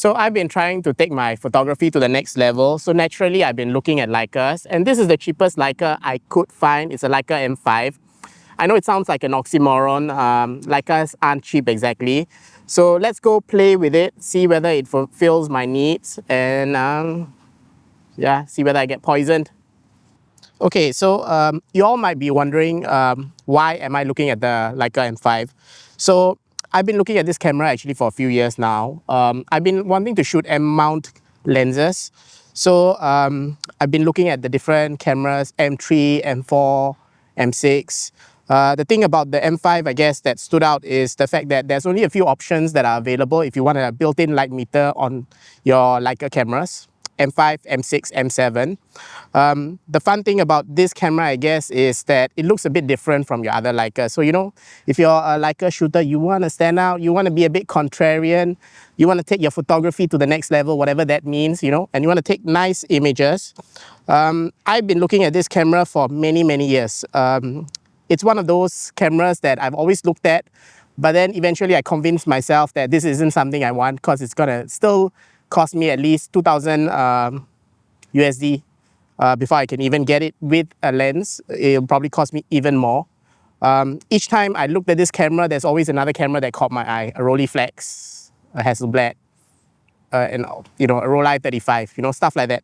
So I've been trying to take my photography to the next level. So naturally, I've been looking at Leicas, and this is the cheapest Leica I could find. It's a Leica M5. I know it sounds like an oxymoron. Leicas aren't cheap exactly. So let's go play with it, see whether it fulfills my needs, and yeah, see whether I get poisoned. Okay, so you all might be wondering why am I looking at the Leica M5? So I've been looking at this camera actually for a few years now. I've been wanting to shoot M-mount lenses. So I've been looking at the different cameras, M3, M4, M6. The thing about the M5, I guess, that stood out is the fact that there's only a few options that are available if you want a built-in light meter on your Leica cameras. M5, M6, M7. The fun thing about this camera, I guess, is that it looks a bit different from your other Leica. So, you know, if you're a Leica shooter, you want to stand out, you want to be a bit contrarian, you want to take your photography to the next level, whatever that means, you know, and you want to take nice images. I've been looking at this camera for many, many years. It's one of those cameras that I've always looked at, but then eventually I convinced myself that this isn't something I want because it's gonna still cost me at least 2,000 USD before I can even get it with a lens. It'll probably cost me even more. Each time I looked at this camera, there's always another camera that caught my eye. A Rolleiflex, a Hasselblad, and you know, a Rollei 35, you know, stuff like that.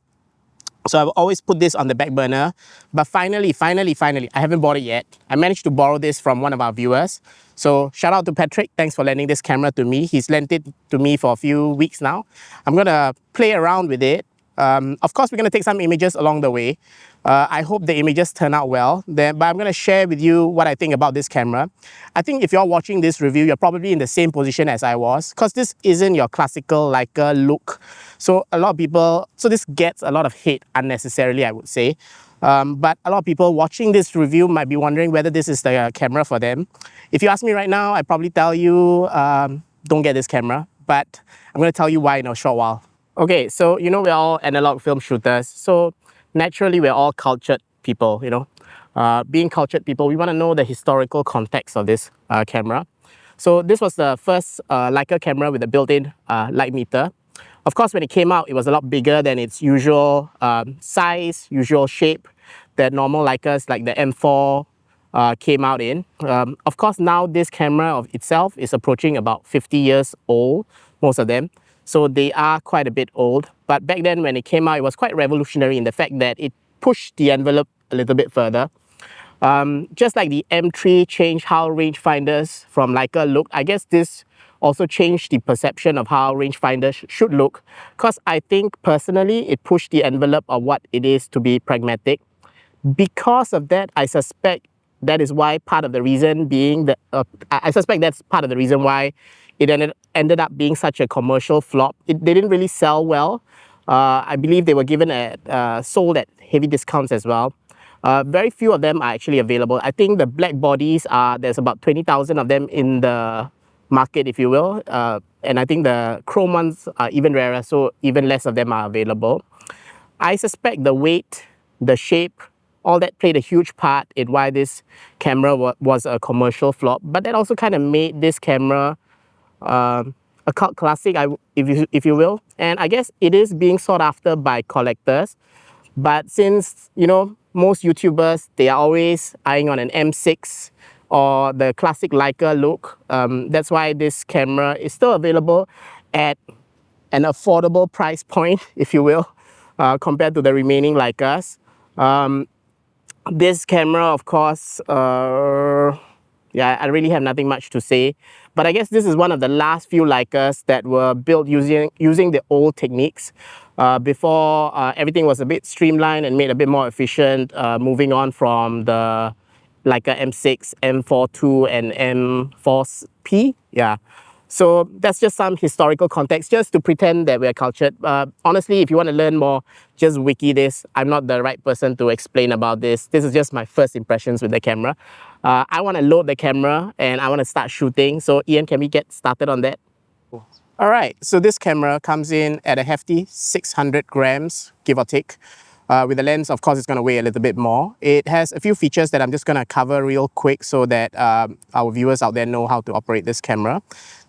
So I've always put this on the back burner, but finally, I haven't bought it yet. I managed to borrow this from one of our viewers. So shout out to Patrick, thanks for lending this camera to me. He's lent it to me for a few weeks now. I'm gonna play around with it. Of course, we're gonna take some images along the way. I hope the images turn out well, but I'm gonna share with you what I think about this camera. I think if you're watching this review, you're probably in the same position as I was, because this isn't your classical Leica look. So a lot of people, so this gets a lot of hate unnecessarily, I would say. But a lot of people watching this review might be wondering whether this is the camera for them. If you ask me right now, I'd probably tell you, don't get this camera, but I'm gonna tell you why in a short while. Okay, so you know we're all analog film shooters, so naturally we're all cultured people, you know. Being cultured people, we want to know the historical context of this camera. So this was the first Leica camera with a built-in light meter. Of course, when it came out, it was a lot bigger than its usual size, usual shape that normal Leicas like the M4 came out in. Of course, now this camera of itself is approaching about 50 years old, most of them. So they are quite a bit old. But back then when it came out, it was quite revolutionary in the fact that it pushed the envelope a little bit further. Just like the M3 changed how rangefinders from Leica look, I guess this also changed the perception of how rangefinders should look. Because I think personally, it pushed the envelope of what it is to be pragmatic. Because of that, I suspect that is why part of the reason being that, I suspect that's part of the reason why it ended up being such a commercial flop. They didn't really sell well. I believe they were given sold at heavy discounts as well. Very few of them are actually available. I think the black bodies there's about 20,000 of them in the market, if you will. And I think the chrome ones are even rarer, so even less of them are available. I suspect the weight, the shape, all that played a huge part in why this camera was a commercial flop. But that also kind of made this camera a cult classic, if you will. And I guess it is being sought after by collectors. But since, you know, most YouTubers, they are always eyeing on an M6 or the classic Leica look, that's why this camera is still available at an affordable price point, if you will, compared to the remaining Leicas. This camera, of course, yeah, I really have nothing much to say. But I guess this is one of the last few Leicas that were built using the old techniques before everything was a bit streamlined and made a bit more efficient, moving on from the Leica M6, M4 II, and M4P. Yeah. So that's just some historical context, just to pretend that we're cultured. Honestly, if you want to learn more, just wiki this. I'm not the right person to explain about this. This is just my first impressions with the camera. I want to load the camera and I want to start shooting. So Ian, can we get started on that? All right, so this camera comes in at a hefty 600 grams, give or take. With the lens, of course, it's going to weigh a little bit more. It has a few features that I'm just going to cover real quick so that our viewers out there know how to operate this camera.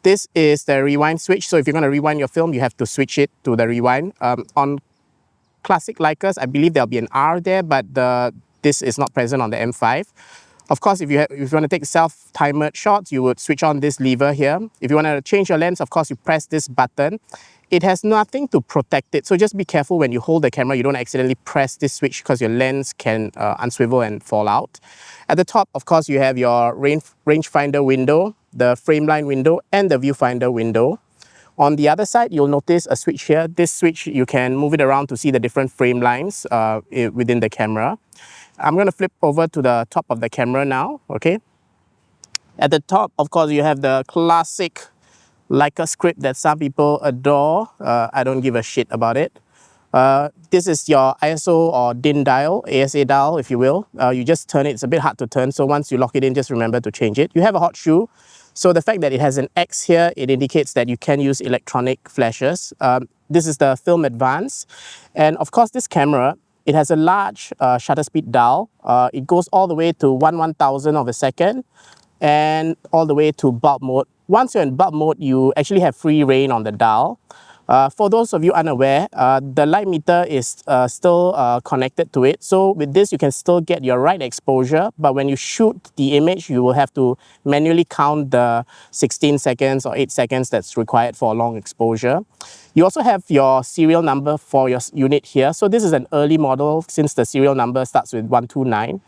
This is the rewind switch. So if you're going to rewind your film, you have to switch it to the rewind. On classic Leicas, I believe there'll be an R there, but this is not present on the M5. Of course, if you want to take self-timed shots, you would switch on this lever here. If you want to change your lens, of course, you press this button. It has nothing to protect it, so just be careful when you hold the camera, you don't accidentally press this switch because your lens can unswivel and fall out. At the top, of course, you have your rangefinder window, the frame line window, and the viewfinder window. On the other side, you'll notice a switch here. This switch, you can move it around to see the different frame lines within the camera. I'm going to flip over to the top of the camera now, okay? At the top, of course, you have the classic Leica script that some people adore. I don't give a shit about it. This is your ISO or DIN dial, ASA dial, if you will. You just turn it. It's a bit hard to turn, so once you lock it in, just remember to change it. You have a hot shoe. So the fact that it has an X here, it indicates that you can use electronic flashes. This is the Film Advance. And of course, this camera, it has a large shutter speed dial. It goes all the way to 1/1000 of a second and all the way to bulb mode. Once you're in bulb mode, you actually have free reign on the dial. For those of you unaware, the light meter is still connected to it. So with this, you can still get your right exposure, but when you shoot the image, you will have to manually count the 16 seconds or 8 seconds that's required for a long exposure. You also have your serial number for your unit here. So this is an early model since the serial number starts with 129.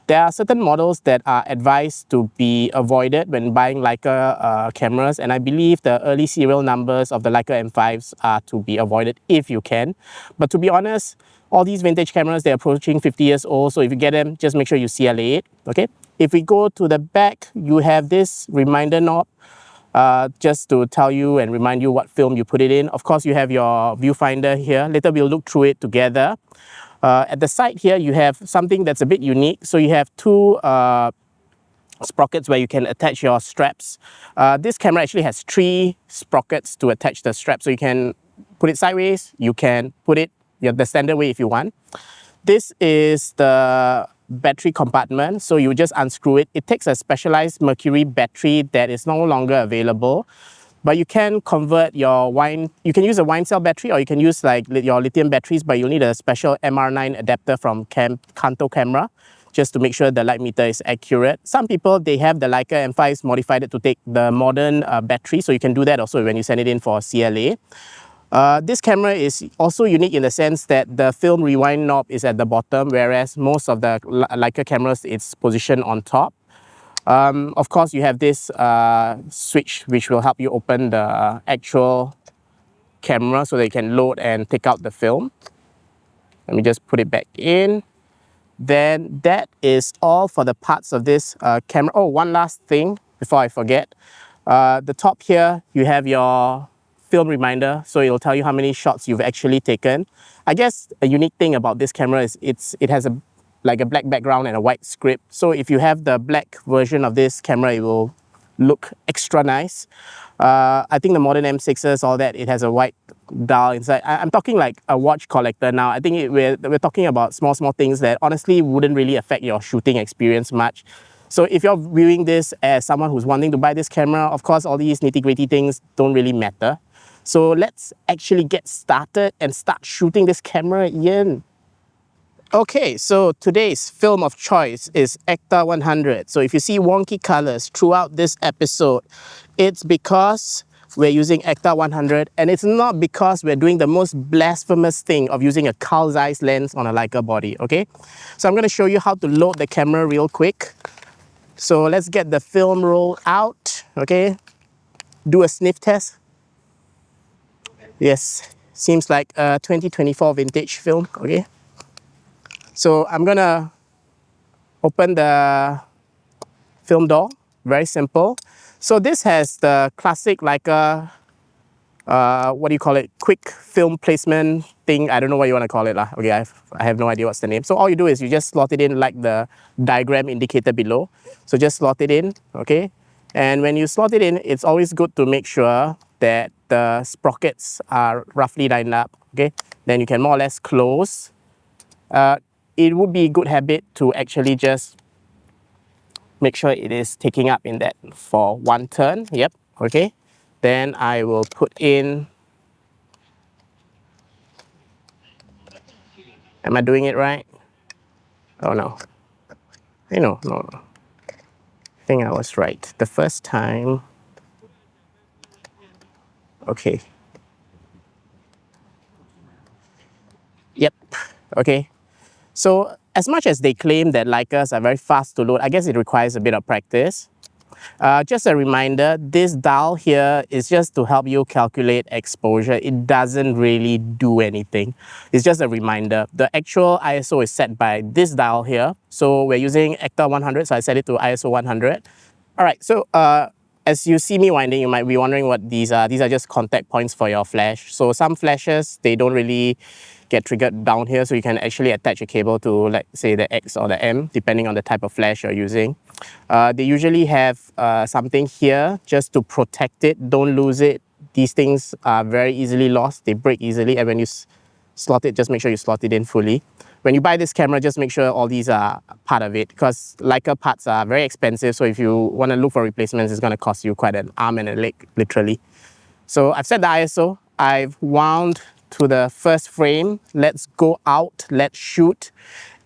There are certain models that are advised to be avoided when buying Leica cameras, and I believe the early serial numbers of the Leica M5s are to be avoided if you can. But to be honest, all these vintage cameras, they're approaching 50 years old, so if you get them, just make sure you CLA it, okay? If we go to the back, you have this reminder knob. Just to tell you and remind you what film you put it in. Of course, you have your viewfinder here. Later, we'll look through it together. At the side here, you have something that's a bit unique. So you have two sprockets where you can attach your straps. This camera actually has 3 sprockets to attach the strap. So you can put it sideways, you can put it the standard way if you want. This is the battery compartment, so you just unscrew it. It takes a specialized mercury battery that is no longer available, but you can convert your you can use a wine cell battery, or you can use like your lithium batteries, but you'll need a special MR9 adapter from Kanto camera just to make sure the light meter is accurate. Some people, they have the Leica M5s modified it to take the modern battery, so you can do that also when you send it in for CLA. This camera is also unique in the sense that the film rewind knob is at the bottom, whereas most of the Leica cameras, it's positioned on top. Of course, you have this switch which will help you open the actual camera so that you can load and take out the film. Let me just put it back in. Then that is all for the parts of this camera. Oh, one last thing before I forget. The top here, you have your film reminder, so it'll tell you how many shots you've actually taken. I guess a unique thing about this camera is it has like a black background and a white script. So if you have the black version of this camera, it will look extra nice. I think the modern M6s, all that, it has a white dial inside. I'm talking like a watch collector now. I think we're talking about small things that honestly wouldn't really affect your shooting experience much. So if you're viewing this as someone who's wanting to buy this camera, of course, all these nitty-gritty things don't really matter. So let's actually get started and start shooting this camera, Ian. Okay, so today's film of choice is Ektar 100. So if you see wonky colors throughout this episode, it's because we're using Ektar 100, and it's not because we're doing the most blasphemous thing of using a Carl Zeiss lens on a Leica body, okay? So I'm going to show you how to load the camera real quick. So let's get the film roll out, okay? Do a sniff test. Yes, seems like a 2024 vintage film, okay? So I'm gonna open the film door, very simple. So this has the classic Leica, what do you call it? Quick film placement thing. I don't know what you want to call it. Okay, I have no idea what's the name. So all you do is you just slot it in like the diagram indicated below. So just slot it in, okay? And when you slot it in, it's always good to make sure that the sprockets are roughly lined up, okay? Then you can more or less close it would be a good habit to actually just make sure it is taking up in that for one turn. Yep, okay. Then I will put in, am I doing it right? Oh no, no, no. I think I was right the first time. Okay. Yep, okay. So as much as they claim that Leicas are very fast to load, I guess it requires a bit of practice. Just a reminder, this dial here is just to help you calculate exposure. It doesn't really do anything. It's just a reminder. The actual ISO is set by this dial here. So we're using Ektar 100, so I set it to ISO 100. All right, so as you see me winding, you might be wondering what these are. These are just contact points for your flash. So some flashes, they don't really get triggered down here, so you can actually attach a cable to, like, say, the X or the M, depending on the type of flash you're using. They usually have something here just to protect it. Don't lose it. These things are very easily lost. They break easily, and when you slot it, just make sure you slot it in fully. When you buy this camera, just make sure all these are part of it, because Leica parts are very expensive. So if you want to look for replacements, it's going to cost you quite an arm and a leg, literally. So I've set the ISO. I've wound to the first frame. Let's go out. Let's shoot.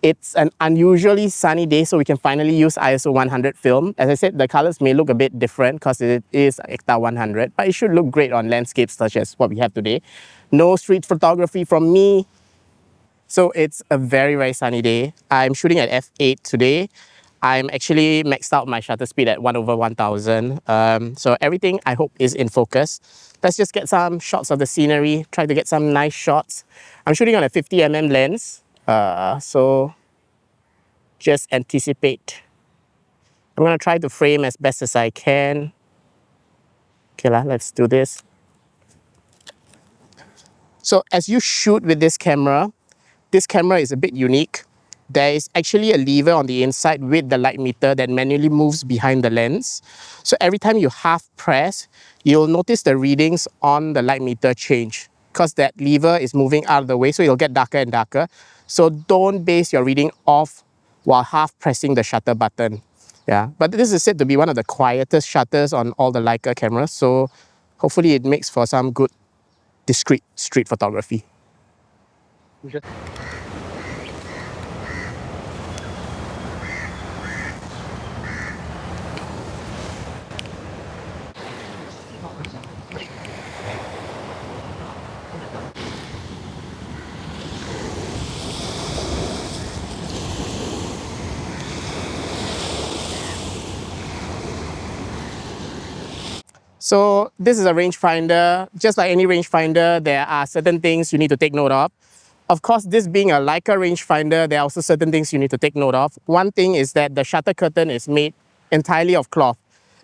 It's an unusually sunny day, so we can finally use ISO 100 film. As I said, the colors may look a bit different because it is Ektar 100, but it should look great on landscapes such as what we have today. No street photography from me. So it's a very, very sunny day. I'm shooting at f8 today. I'm actually maxed out my shutter speed at 1/1000. So everything, I hope, is in focus. Let's just get some shots of the scenery, try to get some nice shots. I'm shooting on a 50mm lens. So just anticipate. I'm gonna try to frame as best as I can. Okay, let's do this. So as you shoot with this camera is a bit unique. There is actually a lever on the inside with the light meter that manually moves behind the lens. So every time you half press, you'll notice the readings on the light meter change because that lever is moving out of the way, so it'll get darker and darker. So don't base your reading off while half pressing the shutter button. Yeah, but this is said to be one of the quietest shutters on all the Leica cameras, so hopefully it makes for some good discreet street photography. So this is a rangefinder. Just like any rangefinder, there are certain things you need to take note of. Of course, this being a Leica rangefinder, there are also certain things you need to take note of. One thing is that the shutter curtain is made entirely of cloth.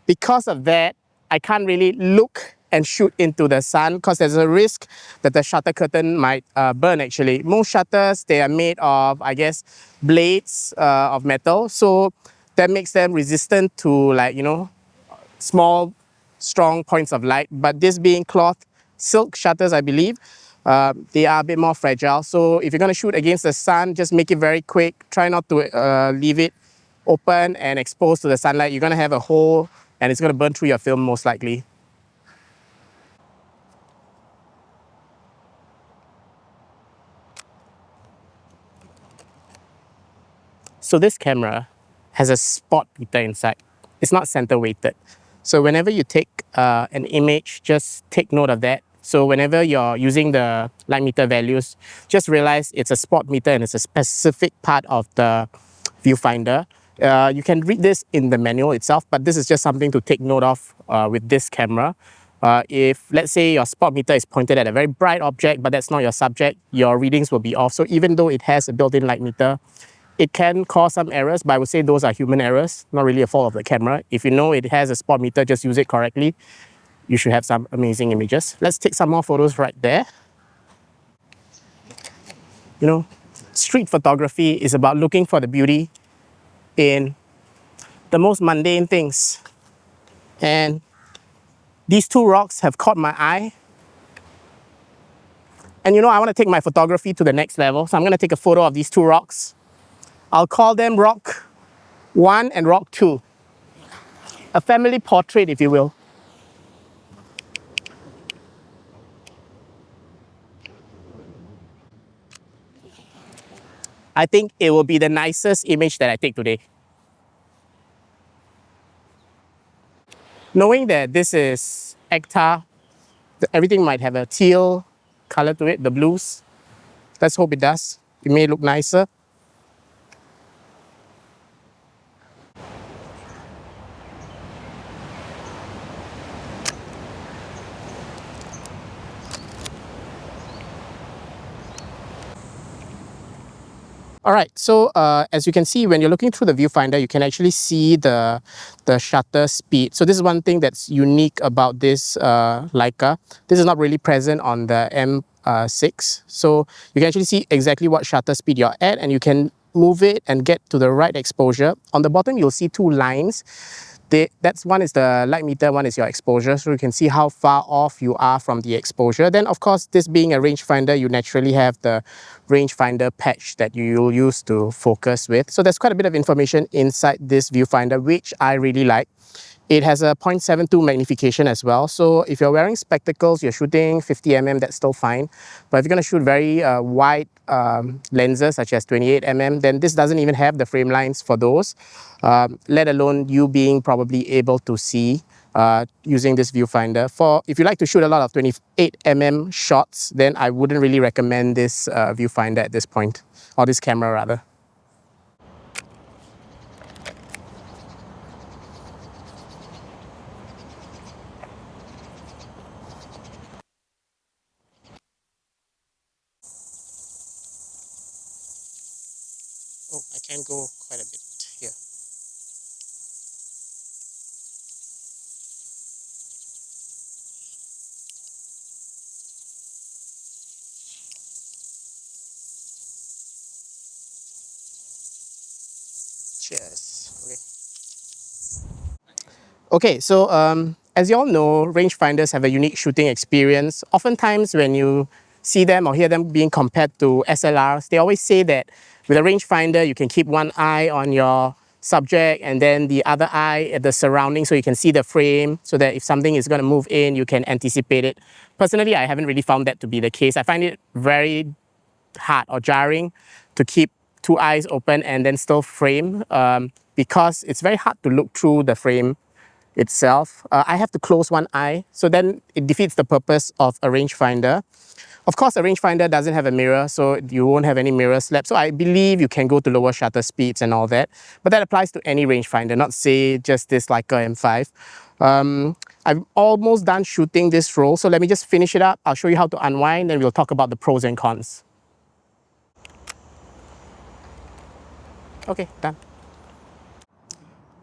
Because of that, I can't really look and shoot into the sun because there's a risk that the shutter curtain might burn actually. Most shutters, they are made of, I guess, blades of metal. So that makes them resistant to, like, you know, small, strong points of light. But this being cloth, silk shutters, I believe, they are a bit more fragile. So if you're going to shoot against the sun, just make it very quick. Try not to leave it open and exposed to the sunlight. You're going to have a hole and it's going to burn through your film most likely. So this camera has a spot meter inside. It's not center weighted. So whenever you take an image, just take note of that. So whenever you're using the light meter values, just realize it's a spot meter and it's a specific part of the viewfinder. You can read this in the manual itself, but this is just something to take note of with this camera. If, let's say, your spot meter is pointed at a very bright object, but that's not your subject, your readings will be off. So even though it has a built-in light meter, it can cause some errors, but I would say those are human errors, not really a fault of the camera. If you know it has a spot meter, just use it correctly. You should have some amazing images. Let's take some more photos right there. You know, street photography is about looking for the beauty in the most mundane things. And these two rocks have caught my eye. And you know, I want to take my photography to the next level. So I'm going to take a photo of these two rocks. I'll call them rock 1 and rock 2. A family portrait, if you will. I think it will be the nicest image that I take today. Knowing that this is Ektar, everything might have a teal color to it, the blues. Let's hope it does. It may look nicer. All right, so as you can see, when you're looking through the viewfinder, you can actually see the shutter speed. So this is one thing that's unique about this Leica. This is not really present on the M6. So you can actually see exactly what shutter speed you're at, and you can move it and get to the right exposure. On the bottom, you'll see two lines. That's one is the light meter, one is your exposure. So you can see how far off you are from the exposure. Then of course, this being a rangefinder, you naturally have the rangefinder patch that you'll use to focus with. So there's quite a bit of information inside this viewfinder, which I really like. It has a 0.72 magnification as well. So if you're wearing spectacles, you're shooting 50mm, that's still fine. But if you're going to shoot very wide lenses, such as 28mm, then this doesn't even have the frame lines for those, let alone you being probably able to see using this viewfinder. If you like to shoot a lot of 28mm shots, then I wouldn't really recommend this viewfinder at this point, or this camera rather. Oh, I can go quite a bit here. Cheers. Okay, so as you all know, rangefinders have a unique shooting experience. Oftentimes when you see them or hear them being compared to SLRs, they always say that with a rangefinder, you can keep one eye on your subject and then the other eye at the surroundings so you can see the frame, so that if something is going to move in, you can anticipate it. Personally, I haven't really found that to be the case. I find it very hard or jarring to keep two eyes open and then still frame, because it's very hard to look through the frame itself. I have to close one eye, so then it defeats the purpose of a rangefinder. Of course, a rangefinder doesn't have a mirror, so you won't have any mirror slap. So I believe you can go to lower shutter speeds and all that. But that applies to any rangefinder, not say just this Leica M5. I'm almost done shooting this roll, so let me just finish it up. I'll show you how to unwind, and we'll talk about the pros and cons. Okay, done.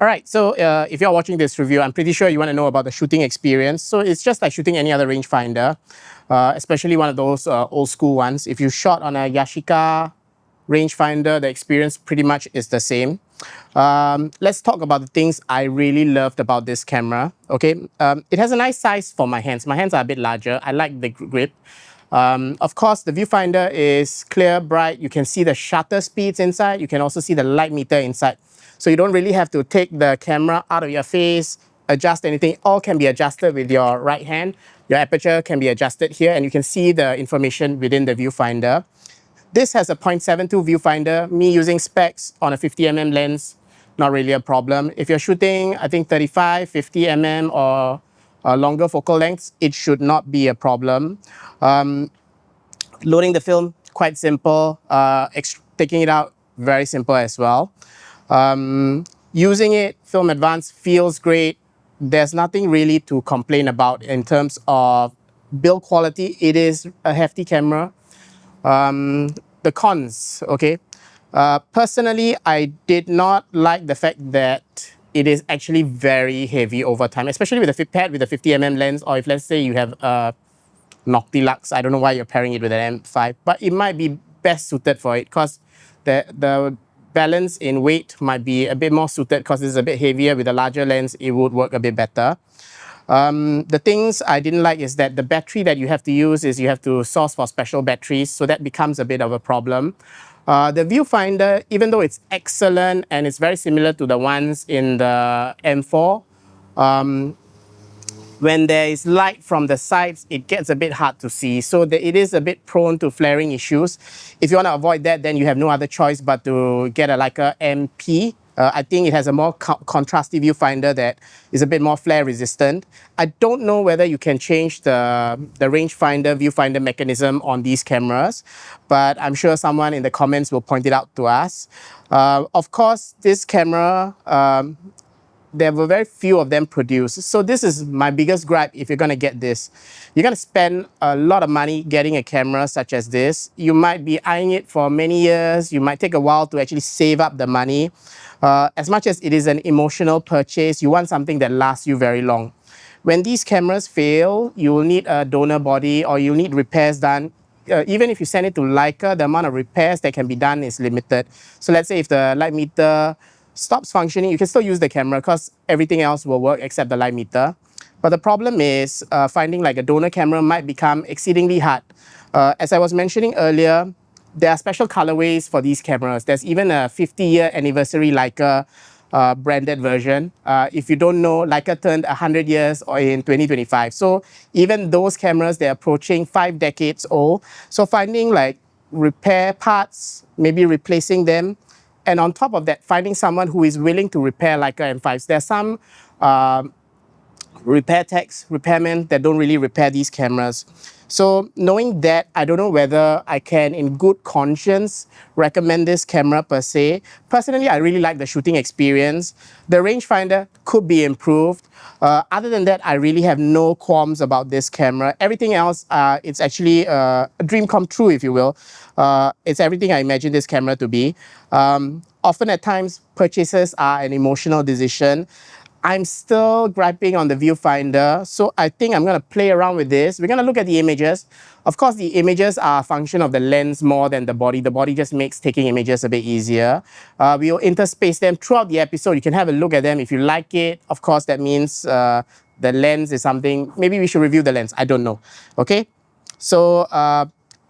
All right, so if you're watching this review, I'm pretty sure you want to know about the shooting experience. So it's just like shooting any other rangefinder, especially one of those old school ones. If you shot on a Yashica rangefinder, the experience pretty much is the same. Let's talk about the things I really loved about this camera. Okay, it has a nice size for my hands. My hands are a bit larger. I like the grip. Of course, the viewfinder is clear, bright. You can see the shutter speeds inside. You can also see the light meter inside. So you don't really have to take the camera out of your face, adjust anything. All can be adjusted with your right hand. Your aperture can be adjusted here, and you can see the information within the viewfinder. This has a 0.72 viewfinder. Me using specs on a 50mm lens, not really a problem. If you're shooting, I think 35, 50mm or longer focal lengths, it should not be a problem. Loading the film, quite simple. Taking it out, very simple as well. Using it, Film Advance feels great. There's nothing really to complain about in terms of build quality. It is a hefty camera. The cons, okay. Personally, I did not like the fact that it is actually very heavy over time, especially with the paired with the 50mm lens, or if let's say you have a Noctilux. I don't know why you're pairing it with an M5, but it might be best suited for it because the balance in weight might be a bit more suited because it's a bit heavier. With a larger lens, it would work a bit better. The things I didn't like is that the battery that you have to use is you have to source for special batteries, so that becomes a bit of a problem. The viewfinder, even though it's excellent and it's very similar to the ones in the M4, when there is light from the sides, it gets a bit hard to see. So it is a bit prone to flaring issues. If you want to avoid that, then you have no other choice but to get a Leica M5. I think it has a more contrasty viewfinder that is a bit more flare resistant. I don't know whether you can change the rangefinder viewfinder mechanism on these cameras, but I'm sure someone in the comments will point it out to us. Of course, this camera, there were very few of them produced. So this is my biggest gripe if you're gonna get this. You're gonna spend a lot of money getting a camera such as this. You might be eyeing it for many years. You might take a while to actually save up the money. As much as it is an emotional purchase, you want something that lasts you very long. When these cameras fail, you will need a donor body or you'll need repairs done. Even if you send it to Leica, the amount of repairs that can be done is limited. So let's say if the light meter stops functioning, you can still use the camera because everything else will work except the light meter. But the problem is finding like a donor camera might become exceedingly hard. As I was mentioning earlier, there are special colorways for these cameras. There's even a 50-year anniversary Leica branded version. If you don't know, Leica turned 100 years in 2025. So even those cameras, they're approaching 5 decades old. So finding like repair parts, maybe replacing them, and on top of that, finding someone who is willing to repair Leica M5s. There are some repair techs, repairmen that don't really repair these cameras. So knowing that, I don't know whether I can, in good conscience, recommend this camera per se. Personally, I really like the shooting experience. The rangefinder could be improved. Other than that, I really have no qualms about this camera. Everything else, it's actually a dream come true, if you will. It's everything I imagine this camera to be. Often at times, purchases are an emotional decision. I'm still griping on the viewfinder, so I think I'm going to play around with this. We're going to look at the images. Of course, the images are a function of the lens more than the body. The body just makes taking images a bit easier. We'll interspace them throughout the episode. You can have a look at them if you like it. Of course, that means the lens is something. Maybe we should review the lens. I don't know. Okay? So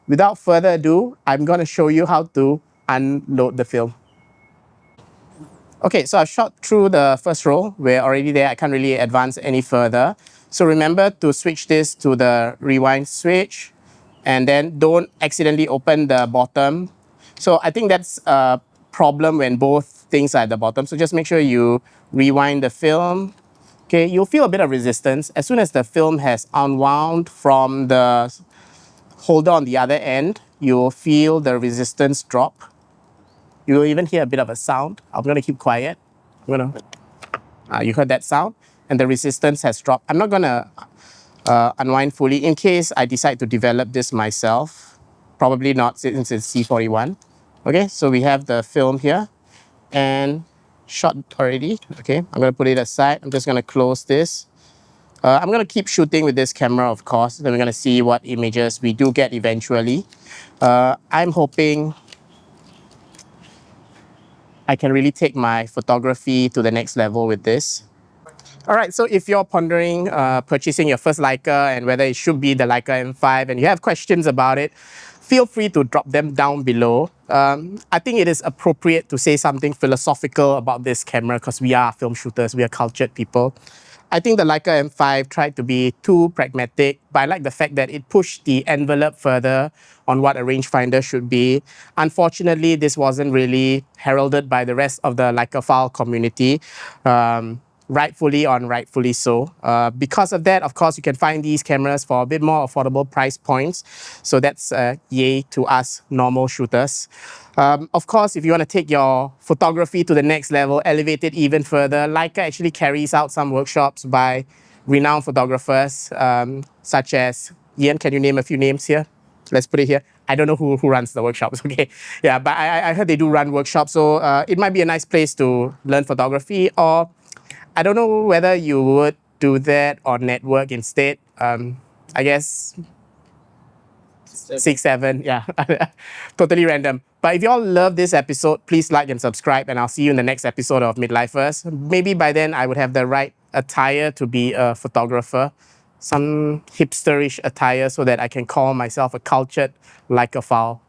without further ado, I'm going to show you how to unload the film. Okay, so I've shot through the first row. We're already there. I can't really advance any further. So remember to switch this to the rewind switch, and then don't accidentally open the bottom. So I think that's a problem when both things are at the bottom. So just make sure you rewind the film. Okay, you'll feel a bit of resistance. As soon as the film has unwound from the holder on the other end, you'll feel the resistance drop. You will even hear a bit of a sound. I'm going to keep quiet. You heard that sound? And the resistance has dropped. I'm not going to unwind fully in case I decide to develop this myself. Probably not since it's C41. Okay, so we have the film here and shot already. Okay, I'm going to put it aside. I'm just going to close this. I'm going to keep shooting with this camera, of course. Then we're going to see what images we do get eventually. I'm hoping I can really take my photography to the next level with this. All right, so if you're pondering purchasing your first Leica and whether it should be the Leica M5 and you have questions about it, feel free to drop them down below. I think it is appropriate to say something philosophical about this camera because we are film shooters, we are cultured people. I think the Leica M5 tried to be too pragmatic, but I like the fact that it pushed the envelope further on what a rangefinder should be. Unfortunately, this wasn't really heralded by the rest of the Leica-phile community. Rightfully or unrightfully so. Because of that, of course, you can find these cameras for a bit more affordable price points. So that's yay to us normal shooters. Of course, if you want to take your photography to the next level, elevate it even further, Leica actually carries out some workshops by renowned photographers, such as, Ian, can you name a few names here? Let's put it here. I don't know who runs the workshops, okay? Yeah, but I heard they do run workshops, so it might be a nice place to learn photography, or I don't know whether you would do that or network instead. I guess 6, 7, yeah, totally random. But if you all love this episode, please like and subscribe, and I'll see you in the next episode of Midlifers. Maybe by then I would have the right attire to be a photographer, some hipsterish attire so that I can call myself a cultured Leicaphile.